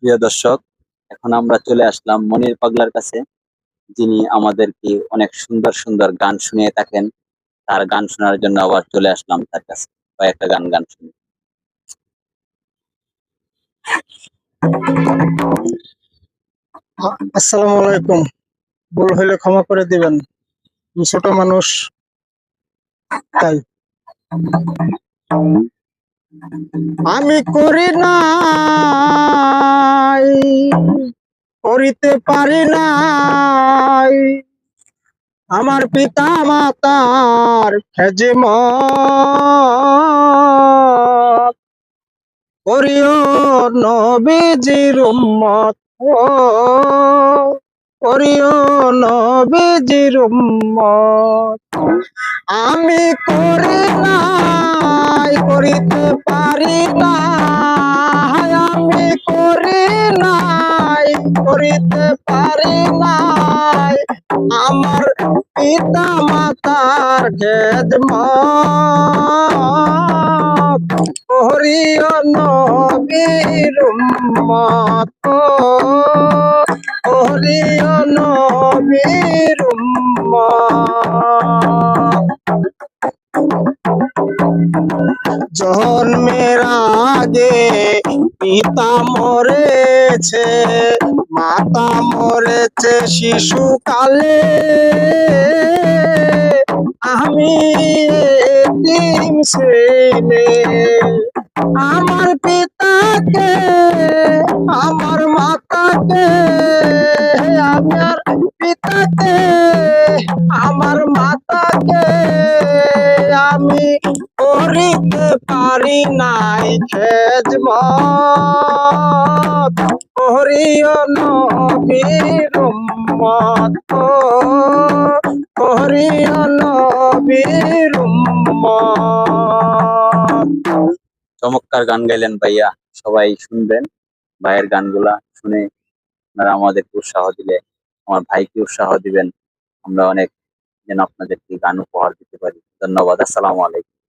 প্রিয় দর্শক, এখন আমরা চলে আসলাম মনির পাগলার কাছে, যিনি আমাদেরকে অনেক সুন্দর সুন্দর গান শুনিয়ে থাকেন। তার গান শোনার জন্য আবার চলে আসলাম তার কাছে, কয়েকটা গান গান শুনি। আসসালামু আলাইকুম। ভুল হইলে ক্ষমা করে দিবেন, আমি ছোট মানুষ তাই। আমি করি নাই, করিতে পারি নাই আমার পিতা মাতার খেজমত। করিও নবীজির উম্মত, ও করিও নবীজির উম্মত। আমি করি নাই, করিতে পারি নাই, আমি করি নাই, করিতে পারি নাই আমার পিতা মাতার খেদমত। করিও নবীর উম্মত, করিও নবীর উম্মত। জন্মের আগে পিতা মরেছে, মাতা মরেছে শিশুকালে। আমি এতিম ছেলে, আমার পিতাকে, আমার মাতাকে, আমার পিতাকে, আমার মাতাকে আমি করিতে পারি নাই খেদমত। করিও নবীর উম্মত, করিও নবীর উম্মত। চমৎকার গান গাইলেন ভাইয়া, সবাই শুনবেন। ভাইয়ের গানগুলা শুনে আপনারা আমাদেরকে উৎসাহ দিলে, আমার ভাইকে উৎসাহ দিবেন। আমরা অনেক যেন আপনাদেরকে গান উপহার দিতে পারি। ধন্যবাদ। আসসালামু আলাইকুম।